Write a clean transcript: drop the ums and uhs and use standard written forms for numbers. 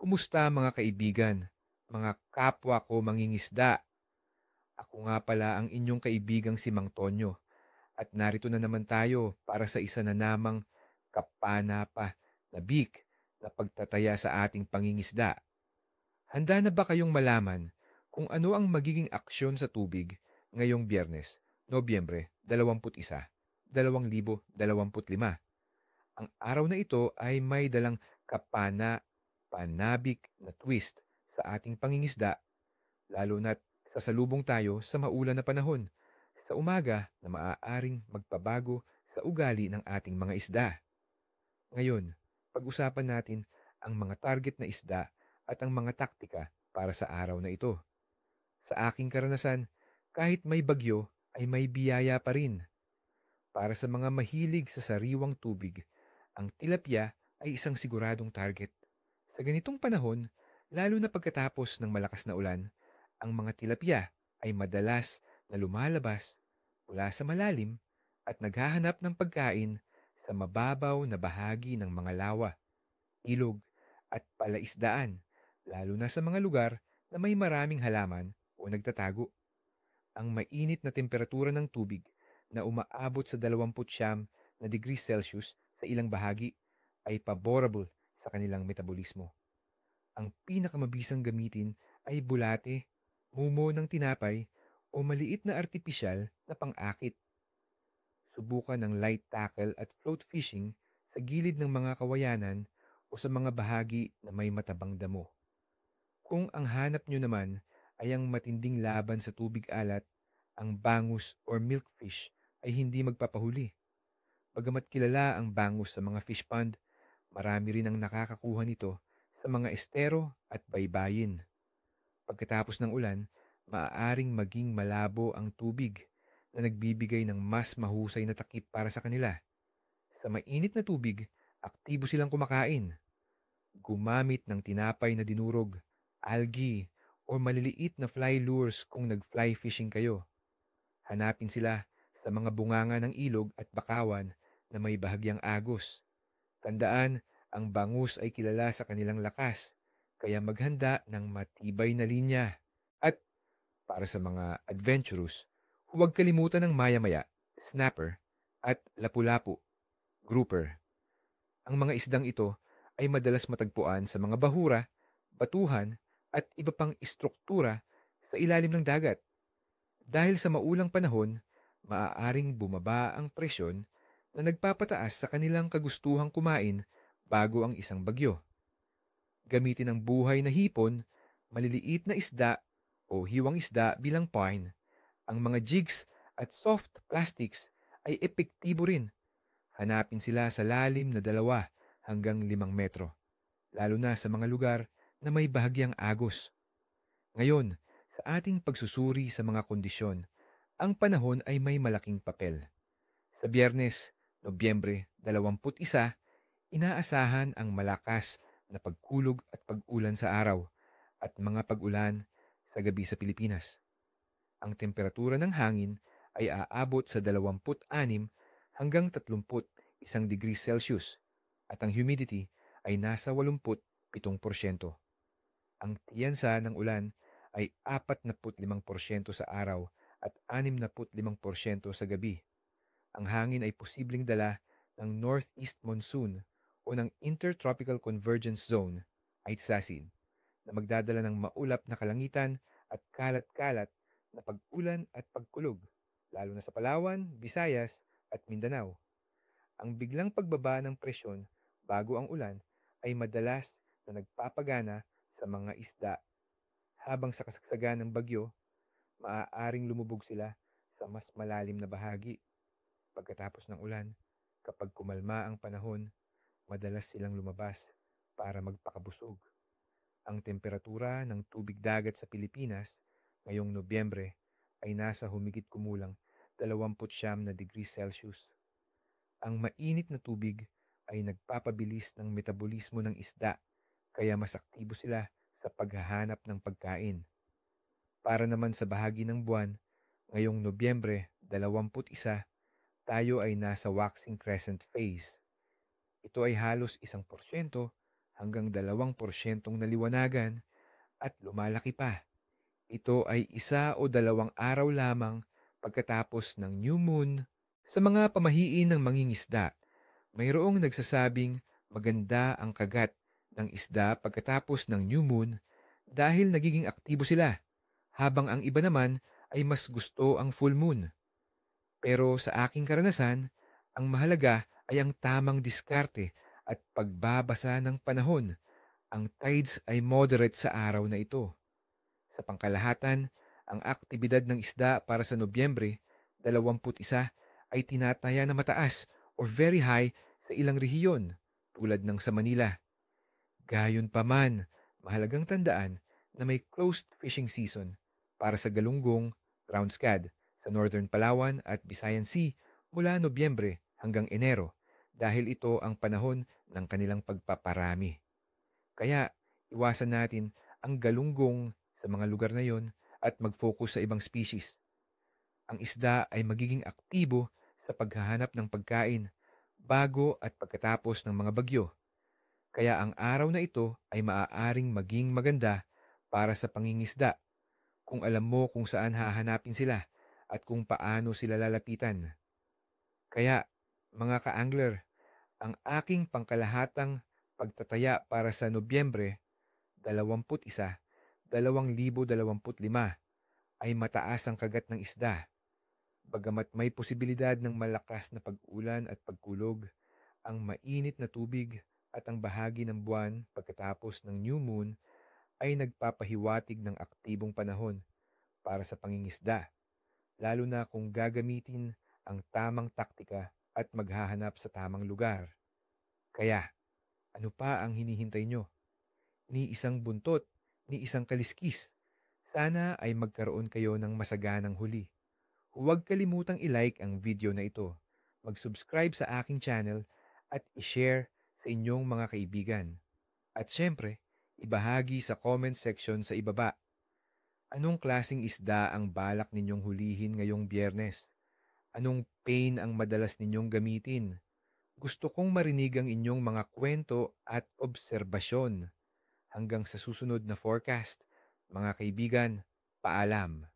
Kumusta mga kaibigan, mga kapwa ko mangingisda? Ako nga pala ang inyong kaibigang si Mang Tonyo at narito na naman tayo para sa isa na namang kapanapa na bik na pagtataya sa ating pangingisda. Handa na ba kayong malaman kung ano ang magiging aksyon sa tubig ngayong Biyernes, Nobyembre 21, 2025? Ang araw na ito ay may dalang panabik na twist sa ating pangingisda, lalo na't sasalubong tayo sa maulan na panahon sa umaga na maaaring magpabago sa ugali ng ating mga isda. Ngayon, pag-usapan natin ang mga target na isda at ang mga taktika para sa araw na ito. Sa aking karanasan, kahit may bagyo ay may biyaya pa rin. Para sa mga mahilig sa sariwang tubig, ang tilapia ay isang siguradong target. Sa ganitong panahon, lalo na pagkatapos ng malakas na ulan, ang mga tilapia ay madalas na lumalabas mula sa malalim at naghahanap ng pagkain sa mababaw na bahagi ng mga lawa, ilog at palaisdaan, lalo na sa mga lugar na may maraming halaman o nagtatago. Ang mainit na temperatura ng tubig na umaabot sa 29 na degrees Celsius sa ilang bahagi ay favorable sa kanilang metabolismo. Ang pinakamabisang gamitin ay bulate, mumo ng tinapay o maliit na artipisyal na pang-akit. Subukan ng light tackle at float fishing sa gilid ng mga kawayanan o sa mga bahagi na may matabang damo. Kung ang hanap nyo naman ay ang matinding laban sa tubig alat, ang bangus or milkfish ay hindi magpapahuli. Bagamat kilala ang bangus sa mga fish pond, marami rin ang nakakakuha nito sa mga estero at baybayin. Pagkatapos ng ulan, maaaring maging malabo ang tubig na nagbibigay ng mas mahusay na takip para sa kanila. Sa mainit na tubig, aktibo silang kumakain. Gumamit ng tinapay na dinurog, algae, o maliliit na fly lures kung nag-fly fishing kayo. Hanapin sila sa mga bunganga ng ilog at bakawan na may bahagyang agos. Tandaan, ang bangus ay kilala sa kanilang lakas, kaya maghanda ng matibay na linya. At para sa mga adventurous, huwag kalimutan ng maya-maya, snapper, at lapu-lapu, grouper. Ang mga isdang ito ay madalas matagpuan sa mga bahura, batuhan, at iba pang istruktura sa ilalim ng dagat. Dahil sa maulang panahon, maaaring bumaba ang presyon na nagpapataas sa kanilang kagustuhang kumain bago ang isang bagyo. Gamitin ang buhay na hipon, maliliit na isda o hiwang isda bilang pain. Ang mga jigs at soft plastics ay epektibo rin. Hanapin sila sa lalim na 2 hanggang 5 metro, lalo na sa mga lugar na may bahagyang agos. Ngayon, sa ating pagsusuri sa mga kondisyon, ang panahon ay may malaking papel. Sa Biyernes, Nobyembre 21, inaasahan ang malakas na pagkulog at pag-ulan sa araw at mga pag-ulan sa gabi sa Pilipinas. Ang temperatura ng hangin ay aabot sa 26 hanggang 31 degrees Celsius at ang humidity ay nasa 87%. Ang tiyansa ng ulan ay 45% sa araw at 65% sa gabi. Ang hangin ay posibleng dala ng northeast monsoon o ng intertropical convergence zone, ITSASIN, na magdadala ng maulap na kalangitan at kalat-kalat na pag-ulan at pagkulog, lalo na sa Palawan, Visayas at Mindanao. Ang biglang pagbaba ng presyon bago ang ulan ay madalas na nagpapagana sa mga isda, habang sa kasagsagan ng bagyo, maaaring lumubog sila sa mas malalim na bahagi. Pagkatapos ng ulan, kapag kumalma ang panahon, madalas silang lumabas para magpakabusog. Ang temperatura ng tubig dagat sa Pilipinas ngayong Nobyembre ay nasa humigit kumulang 29 na degrees Celsius. Ang mainit na tubig ay nagpapabilis ng metabolismo ng isda, kaya mas aktibo sila sa paghahanap ng pagkain. Para naman sa bahagi ng buwan, ngayong Nobyembre 21, tayo ay nasa waxing crescent phase. Ito ay halos 1% hanggang 2% naliwanagan at lumalaki pa. Ito ay 1 o 2 araw lamang pagkatapos ng new moon. Sa mga pamahiin ng mangingisda, mayroong nagsasabing maganda ang kagat ng isda pagkatapos ng new moon dahil nagiging aktibo sila, habang ang iba naman ay mas gusto ang full moon. Pero sa aking karanasan, ang mahalaga ay ang tamang diskarte at pagbabasa ng panahon. Ang tides ay moderate sa araw na ito. Sa pangkalahatan, ang aktibidad ng isda para sa Nobyembre 21 ay tinataya na mataas or very high sa ilang rehiyon tulad ng sa Manila. Gayunpaman, mahalagang tandaan na may closed fishing season para sa galunggong, ground scad sa Northern Palawan at Visayan Sea mula Nobyembre hanggang Enero dahil ito ang panahon ng kanilang pagpaparami. Kaya iwasan natin ang galunggong sa mga lugar na yon at mag-focus sa ibang species. Ang isda ay magiging aktibo sa paghahanap ng pagkain bago at pagkatapos ng mga bagyo. Kaya ang araw na ito ay maaaring maging maganda para sa pangingisda kung alam mo kung saan hahanapin sila at kung paano sila lalapitan. Kaya, mga ka-angler, ang aking pangkalahatang pagtataya para sa Nobyembre 21, 2025 ay mataas ang kagat ng isda. Bagamat may posibilidad ng malakas na pag-ulan at pagkulog, ang mainit na tubig at ang bahagi ng buwan pagkatapos ng new moon ay nagpapahiwatig ng aktibong panahon para sa pangingisda, lalo na kung gagamitin ang tamang taktika at maghahanap sa tamang lugar. Kaya, ano pa ang hinihintay nyo? Ni isang buntot, ni isang kaliskis. Sana ay magkaroon kayo ng masaganang huli. Huwag kalimutang i-like ang video na ito, mag-subscribe sa aking channel at i-share sa inyong mga kaibigan. At syempre, ibahagi sa comment section sa ibaba. Anong klasing isda ang balak ninyong hulihin ngayong Biyernes? Anong pain ang madalas ninyong gamitin? Gusto kong marinig ang inyong mga kwento at obserbasyon. Hanggang sa susunod na forecast, mga kaibigan, paalam.